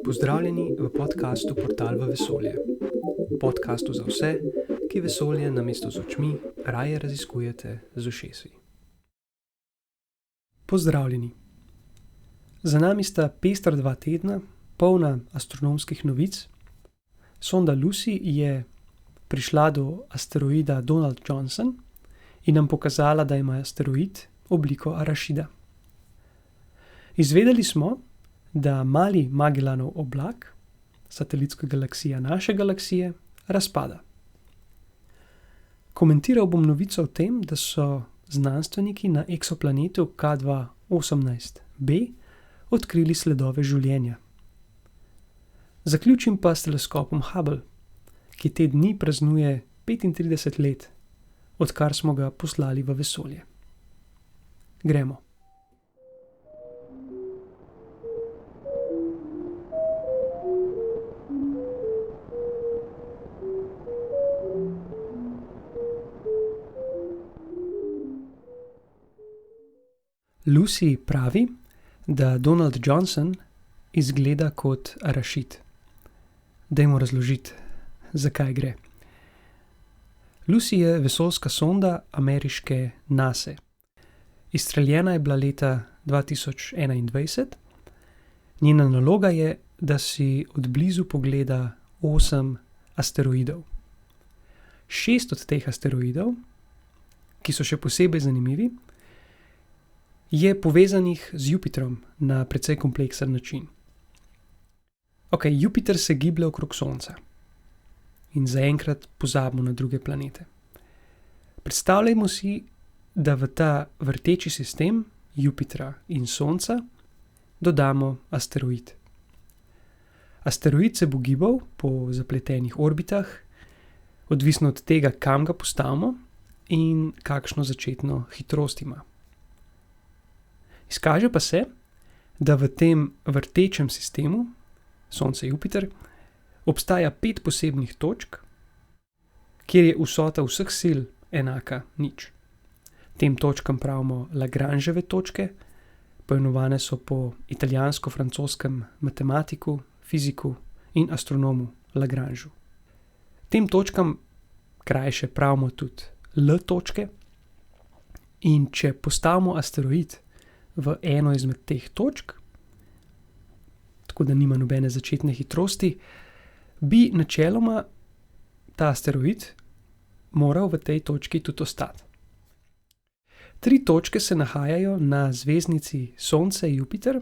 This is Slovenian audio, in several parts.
Pozdravljeni v podkastu Portal v vesolje. Podkastu za vse, ki vesolje namesto z očmi raje raziskujete z ušesi. Pozdravljeni. Za nami sta pestra 2 tedna, polna astronomskih novic. Sonda Lucy je prišla do asteroida Donald Johnson in nam pokazala, da ima asteroid obliko arašida. Izvedeli smo, da mali Magellanov oblak, satelitska galaksija naše galaksije, razpada. Komentiral bom novico o tem, da so znanstveniki na eksoplanetu K2-18b odkrili sledove življenja. Zaključim pa s teleskopom Hubble, ki te dni praznuje 35 let, odkar smo ga poslali v vesolje. Gremo. Lucy pravi, da Donald Johnson izgleda kot arašid. Dajmo razložiti, zakaj gre. Lucy je vesoljska sonda ameriške NASA. Izstreljena je bila leta 2021. Njena naloga je, da si od blizu pogleda 8 asteroidov. 6 od teh asteroidov, ki so še posebej zanimivi, je povezanih z Jupitrom na precej kompleksen način. Jupiter se giblje okrog Sonca in zaenkrat pozabimo na druge planete. Predstavljajmo si, da v ta vrteči sistem Jupitra in Sonca dodamo asteroid. Asteroid se bo gibal po zapletenih orbitah, odvisno od tega, kam ga postavimo in kakšno začetno hitrost ima. Izkaže pa se, da v tem vrtečem sistemu Sonce-Jupiter obstaja 5 posebnih točk, kjer je vsota vseh sil enaka 0. Tem točkam pravimo Lagrangeove točke, poimenovane so po italijansko-francoskem matematiku, fiziku in astronomu Lagrangeu. Tem točkam krajše pravimo tudi L točke, in če postavimo asteroid v eno izmed teh točk, tako da nima nobene začetne hitrosti, bi načeloma ta asteroid moral v tej točki tudi ostati. 3 točke se nahajajo na zvezdnici Sonce-Jupiter.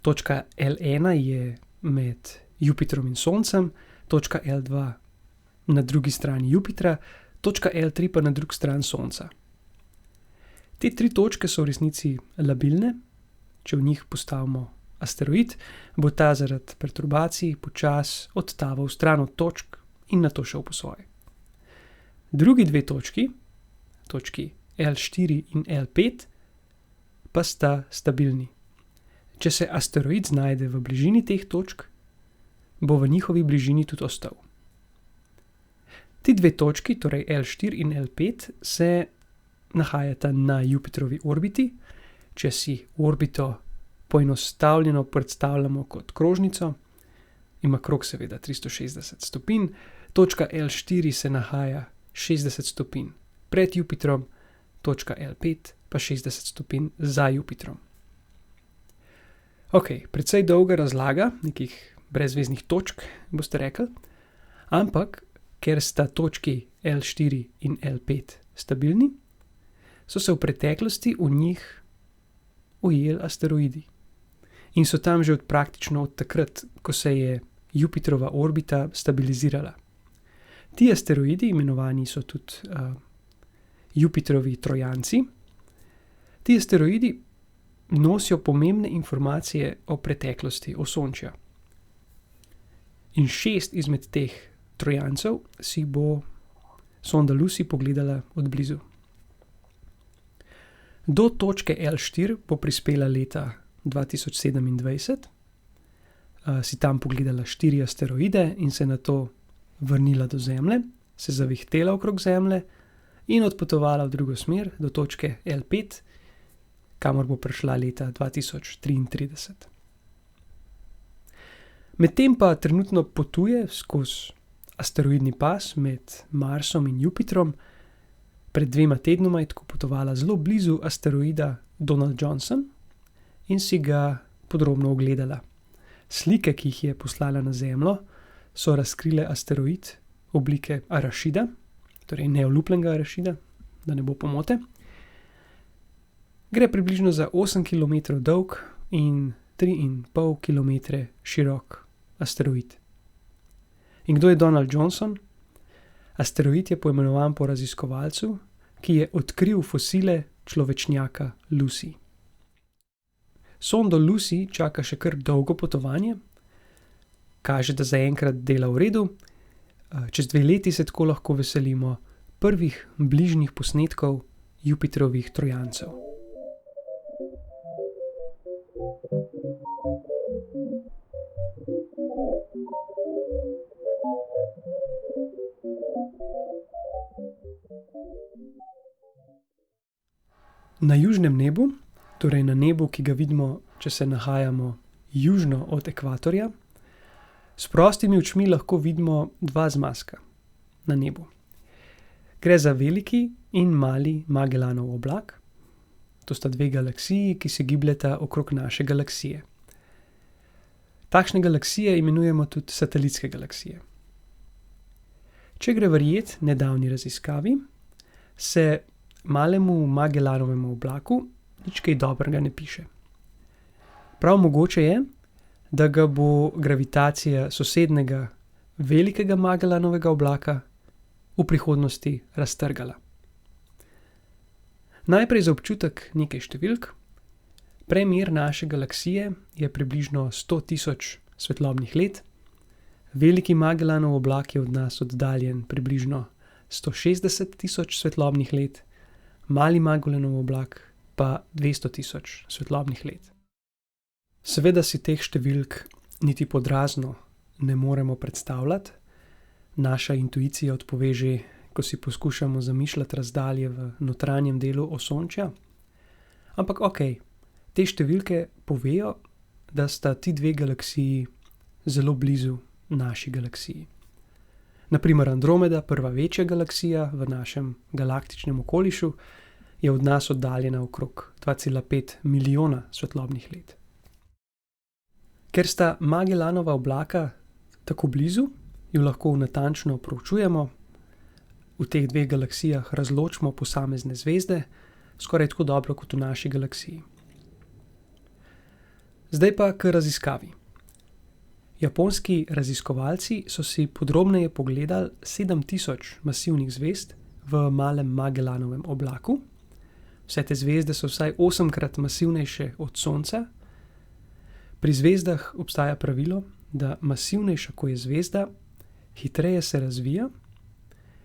Točka L1 je med Jupitrom in Soncem, točka L2 na drugi strani Jupitra, točka L3 pa na drugi strani Sonca. Te 3 točke so v resnici labilne. Če v njih postavimo asteroid, bo ta zaradi perturbacij počasi odtaval stran od točk in nato šel po svoje. Drugi 2 točki, točki L4 in L5, pa sta stabilni. Če se asteroid znajde v bližini teh točk, bo v njihovi bližini tudi ostal. Ti 2 točki, torej L4 in L5, se nahajata na Jupitrovi orbiti. Če si orbito poenostavljeno predstavljamo kot krožnico, ima krog seveda 360 stopinj, točka L4 se nahaja 60 stopinj pred Jupitrom, točka L5 pa 60 stopinj za Jupitrom. Precej dolga razlaga nekih brezveznih točk, boste rekli, ampak ker sta točki L4 in L5 stabilni, so se v preteklosti v njih ujeli asteroidi. In so tam že praktično od takrat, ko se je Jupitrova orbita stabilizirala. Ti asteroidi, imenovani so tudi Jupitrovi trojanci, ti asteroidi nosijo pomembne informacije o preteklosti Osončja. In 6 izmed teh trojancev si bo sonda Lucy pogledala od blizu. Do točke L4 bo prispela leta 2027, si tam pogledala 4 asteroide in se nato vrnila do Zemlje, se zavihtela okrog Zemlje in odpotovala v drugo smer do točke L5, kamor bo prišla leta 2033. Medtem pa trenutno potuje skozi asteroidni pas med Marsom in Jupitrom. Pred 2 tednoma je tako potovala zelo blizu asteroida Donald Johnson in si ga podrobno ogledala. Slike, ki jih je poslala na Zemljo, so razkrile asteroid oblike arašida, torej neolupljenega arašida, da ne bo pomote. Gre približno za 8 km dolg in 3,5 km širok asteroid. In kdo je Donald Johnson? Asteroid je poimenovan po raziskovalcu, ki je odkril fosile človečnjaka Lucy. Sondo Lucy čaka še kar dolgo potovanje. Kaže, da zaenkrat dela v redu. Čez 2 leti se tako lahko veselimo prvih bližnjih posnetkov Jupitrovih trojancev. Na južnem nebu, torej na nebu, ki ga vidimo, če se nahajamo južno od ekvatorja, s prostimi očmi lahko vidimo 2 zmazka na nebu. Gre za veliki in mali Magellanov oblak. To sta 2 galaksiji, ki se gibljeta okrog naše galaksije. Takšne galaksije imenujemo tudi satelitske galaksije. Če gre verjeti nedavni raziskavi, se malemu Magellanovemu oblaku nič kaj dobrega ne piše. Prav mogoče je, da ga bo gravitacija sosednjega velikega Magellanovega oblaka v prihodnosti raztrgala. Najprej za občutek nekaj številk. Premjer naše galaksije je približno 100.000 svetlobnih let. Veliki Magellanov oblak je od nas oddaljen približno 160.000 svetlobnih let, mali Magellanov oblak pa 200.000 svetlobnih let. Seveda si teh številk niti podrazno ne moremo predstavljati. Naša intuicija odpove že, ko si poskušamo zamišljati razdalje v notranjem delu Osončja. Ampak okej, te številke povejo, da sta ti 2 galaksiji zelo blizu naši galaksiji. Naprimer Andromeda, prva večja galaksija v našem galaktičnem okolišu, je od nas oddaljena okrog 2,5 milijona svetlobnih let. Ker sta Magellanova oblaka tako blizu, ju lahko natančno proučujemo. V teh 2 galaksijah razločimo posamezne zvezde, skoraj tako dobro kot v naši galaksiji. Zdaj pa k raziskavi. Japonski raziskovalci so si podrobneje pogledali 7000 masivnih zvezd v malem Magellanovem oblaku. Vse te zvezde so vsaj 8-krat masivnejše od Sonca. Pri zvezdah obstaja pravilo, da masivnejša, ko je zvezda, hitreje se razvija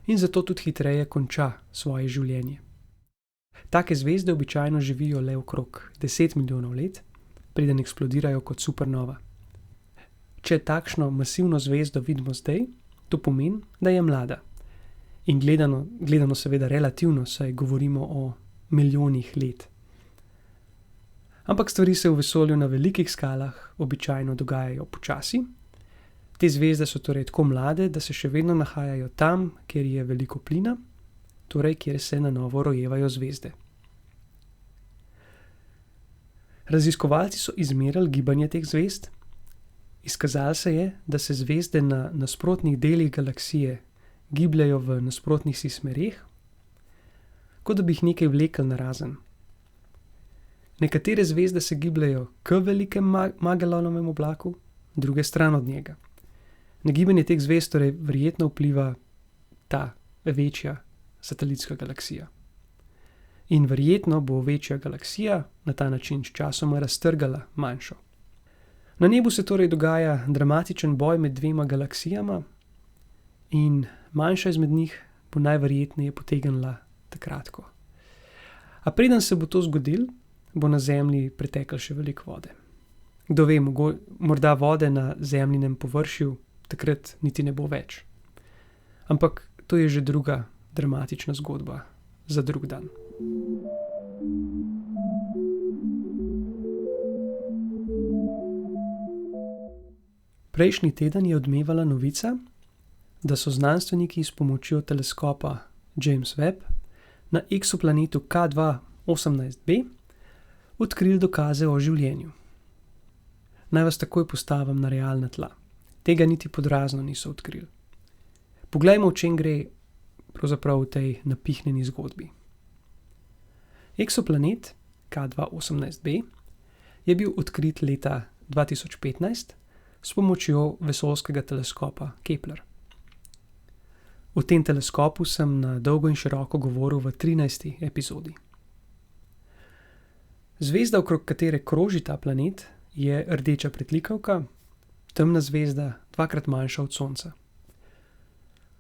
in zato tudi hitreje konča svoje življenje. Take zvezde običajno živijo le okrog 10 milijonov let, preden eksplodirajo kot supernova. Če takšno masivno zvezdo vidimo zdaj, to pomeni, da je mlada. In gledano seveda relativno, saj govorimo o milijonih let. Ampak stvari se v vesolju na velikih skalah običajno dogajajo počasi. Te zvezde so torej tako mlade, da se še vedno nahajajo tam, kjer je veliko plina, torej kjer se na novo rojevajo zvezde. Raziskovalci so izmerili gibanje teh zvezd. Izkazalo se je, da se zvezde na nasprotnih delih galaksije gibljajo v nasprotnih si smereh, kot da bi jih nekaj vlekel narazen. Nekatere zvezde se gibljajo k velikemu Magellanovemu oblaku, druge stran od njega. Na gibanje teh zvezd torej verjetno vpliva ta večja satelitska galaksija. In verjetno bo večja galaksija na ta način sčasoma raztrgala manjšo. Na nebu se torej dogaja dramatičen boj med 2 galaksijama in manjša izmed njih bo najverjetneje potegnila takrat. A preden se bo to zgodilo, bo na Zemlji preteklo še veliko vode. Kdo ve, morda vode na Zemljinem površju takrat niti ne bo več. Ampak to je že druga dramatična zgodba za drug dan. Prejšnji teden je odmevala novica, da so znanstveniki s pomočjo teleskopa James Webb na eksoplanetu K2-18b odkrili dokaze o življenju. Naj vas takoj postavim na realna tla. Tega niti pod razno niso odkrili. Poglejmo, o čem gre pravzaprav v tej napihnjeni zgodbi. Eksoplanet K2-18b je bil odkrit leta 2015 s pomočjo vesoljskega teleskopa Kepler. O tem teleskopu sem na dolgo in široko govoril v 13. epizodi. Zvezda, okrog katere kroži ta planet, je rdeča pritlikavka, temna zvezda, dvakrat manjša od Sonca.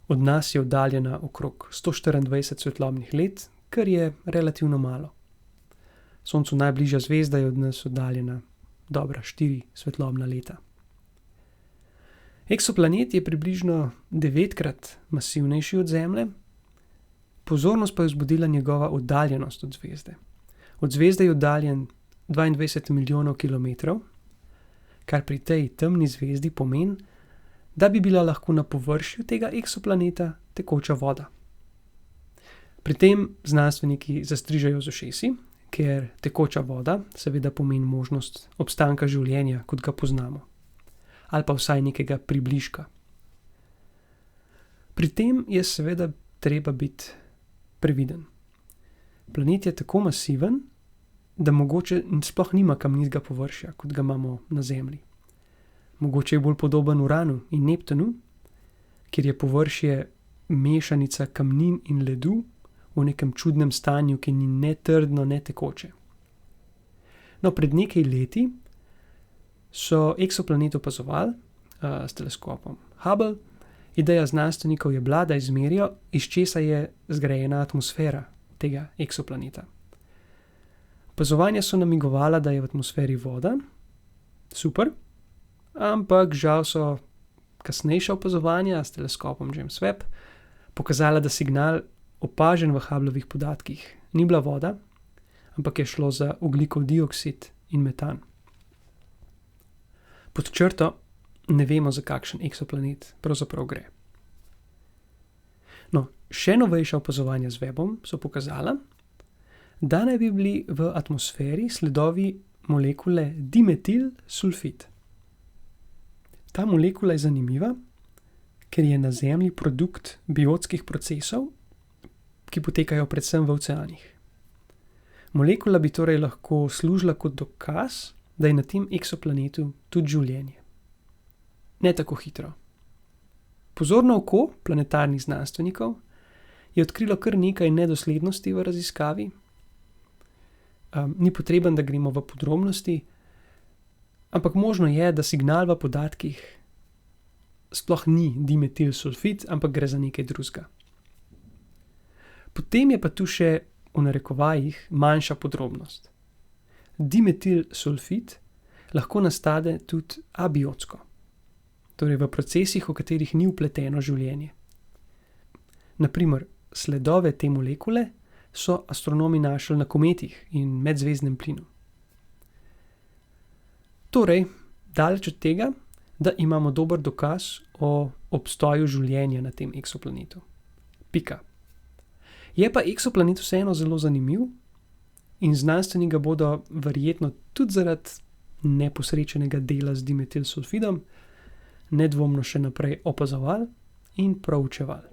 Od nas je oddaljena okrog 124 svetlobnih let, kar je relativno malo. Soncu najbližja zvezda je od nas oddaljena dobra 4 svetlobna leta. Eksoplanet je približno 9-krat masivnejši od Zemlje, pozornost pa je vzbudila njegova oddaljenost od zvezde. Od zvezde je oddaljen 22 milijonov kilometrov, kar pri tej temni zvezdi pomeni, da bi bila lahko na površju tega eksoplaneta tekoča voda. Pri tem znanstveniki zastrižejo z ušesi, ker tekoča voda seveda pomeni možnost obstanka življenja, kot ga poznamo, ali pa vsaj nekega približka. Pri tem je seveda treba biti previden. Planet je tako masiven, da mogoče sploh nima kamnitega površja, kot ga imamo na Zemlji. Mogoče je bolj podoben Uranu in Neptunu, kjer je površje mešanica kamnin in ledu v nekem čudnem stanju, ki ni ne trdno, ne tekoče. No, pred nekaj leti so eksoplanet opazovali s teleskopom Hubble. Ideja znanstvenikov je bila, da izmerijo, iz česa je zgrajena atmosfera tega eksoplaneta. Opazovanja so namigovala, da je v atmosferi voda, super, ampak žal so kasnejša opazovanja s teleskopom James Webb pokazala, da signal opažen v Hubblovih podatkih ni bila voda, ampak je šlo za ogljikov dioksid in metan. Pod črto ne vemo, za kakšen eksoplanet pravzaprav gre. No, še novejša opazovanja z Webbom so pokazala, da naj bi bili v atmosferi sledovi molekule dimetilsulfid. Ta molekula je zanimiva, ker je na Zemlji produkt biotskih procesov, ki potekajo predvsem v oceanih. Molekula bi torej lahko služila kot dokaz, da je na tem eksoplanetu tudi življenje. Ne tako hitro. Pozorno oko planetarnih znanstvenikov je odkrilo kar nekaj nedoslednosti v raziskavi. Ni potreben, da gremo v podrobnosti, ampak možno je, da signal v podatkih sploh ni dimetilsulfid, ampak gre za nekaj drugega. Potem je pa tu še v narekovajih manjša podrobnost. Dimetilsulfid lahko nastane tudi abiotsko, torej v procesih, v katerih ni vpleteno življenje. Naprimer, sledove te molekule so astronomi našli na kometih in medzvezdnem plinu. Torej, daleč od tega, da imamo dober dokaz o obstoju življenja na tem eksoplanetu. Pika. Je pa eksoplanet vseeno zelo zanimiv in znanstveniki ga bodo verjetno tudi zaradi neposrečenega dela z dimetilsulfidom nedvomno še naprej opazovali in proučevali.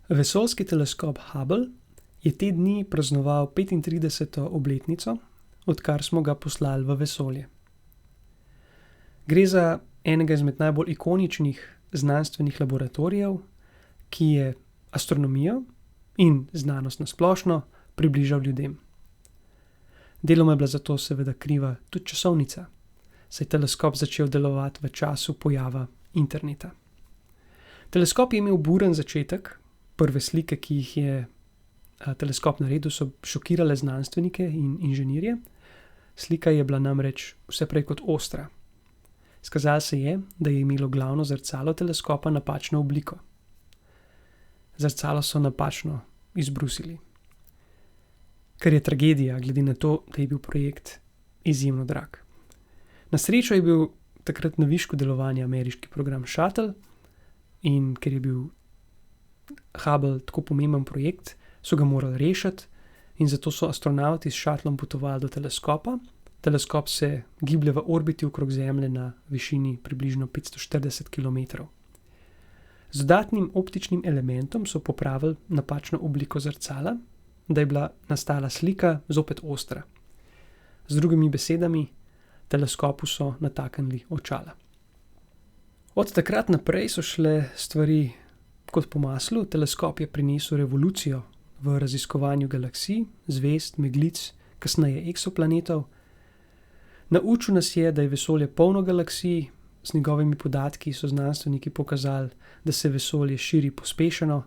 Vesoljski teleskop Hubble je te dni praznoval 35. obletnico, odkar smo ga poslali v vesolje. Gre za enega izmed najbolj ikoničnih znanstvenih laboratorijev, ki je astronomijo in znanost na splošno približal ljudem. Deloma je bila zato seveda kriva tudi časovnica, saj je teleskop začel delovati v času pojava interneta. Teleskop je imel buren začetek. Prve slike, ki jih je teleskop naredil, so šokirale znanstvenike in inženirje. Slika je bila namreč vse prej kot ostra. Izkazalo se je, da je imelo glavno zrcalo teleskopa napačno obliko. zrcalo so napačno izbrusili. Kar je tragedija, glede na to, da je bil projekt izjemno drag. Na srečo je bil takrat na višku delovanja ameriški program Shuttle in ker je bil Hubble tako pomemben projekt, so ga morali rešiti in zato so astronavti s šatlom potovali do teleskopa. Teleskop se giblje v orbiti okrog Zemlje na višini približno 540 km. Z dodatnim optičnim elementom so popravili napačno obliko zrcala, da je bila nastala slika zopet ostra. Z drugimi besedami, teleskopu so nataknili očala. Od takrat naprej so šle stvari kot po maslu. Teleskop je prinesel revolucijo v raziskovanju galaksij, zvezd, meglic, kasneje eksoplanetov. Naučil nas je, da je vesolje polno galaksij. Z njegovimi podatki so znanstveniki pokazali, da se vesolje širi pospešeno.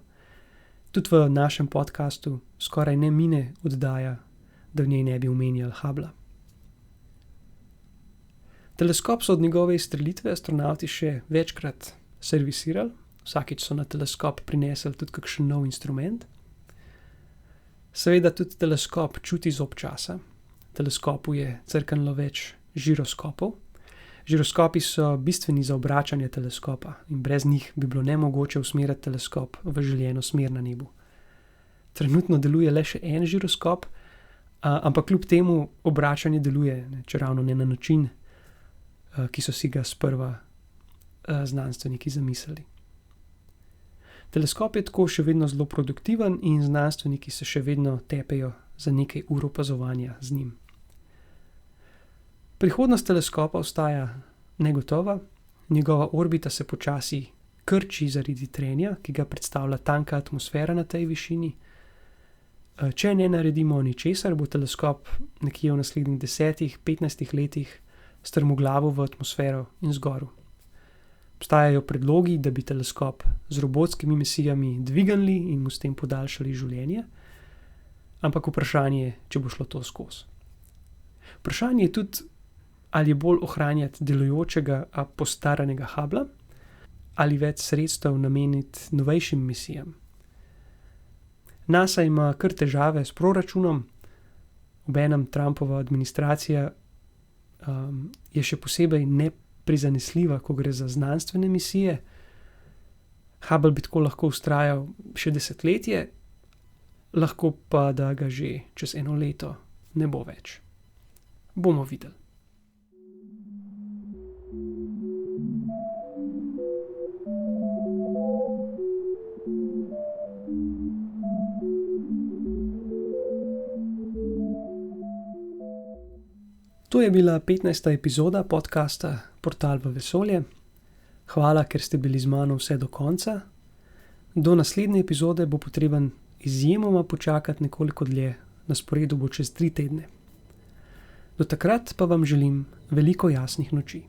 Tudi v našem podcastu skoraj ne mine oddaja, da v njej ne bi omenjali Hubbla. Teleskop so od njegove izstrelitve astronavti še večkrat servisirali. Vsakič so na teleskop prinesli tudi kakšen nov instrument. Seveda tudi teleskop čuti zob časa. V teleskopu je crknilo več žiroskopov. Žiroskopi so bistveni za obračanje teleskopa in brez njih bi bilo nemogoče usmeriti teleskop v željeno smer na nebu. Trenutno deluje le še en žiroskop, ampak kljub temu obračanje deluje, čeravno ne na način, ki so si ga sprva znanstveniki zamislili. Teleskop je tako še vedno zelo produktiven in znanstveniki se še vedno tepejo za nekaj ur opazovanja z njim. Prihodnost teleskopa ostaja negotova, njegova orbita se počasi krči zaradi trenja, ki ga predstavlja tanka atmosfera na tej višini. Če ne naredimo ničesar, bo teleskop nekje v naslednjih 10-15 letih strmoglavo v atmosfero in zgorel. Obstajajo predlogi, da bi teleskop z robotskimi misijami dvignili in mu s tem podaljšali življenje, ampak vprašanje je, če bo šlo to skozi. Vprašanje je tudi, ali je bolj ohranjati delujočega, a postaranega Hubbla, ali več sredstev nameniti novejšim misijam. NASA ima kar težave s proračunom, obenem Trumpova administracija je še posebej neprizanesljiva, ko gre za znanstvene misije. Hubble bi tako lahko vztrajal še desetletje, lahko pa da ga že čez 1 leto ne bo več. Bomo videli. To je bila 15. epizoda podcasta Portal v vesolje. Hvala, ker ste bili z mano vse do konca. Do naslednje epizode bo potreben izjemoma počakati nekoliko dlje, na sporedu bo čez 3 tedne. Do takrat pa vam želim veliko jasnih noči.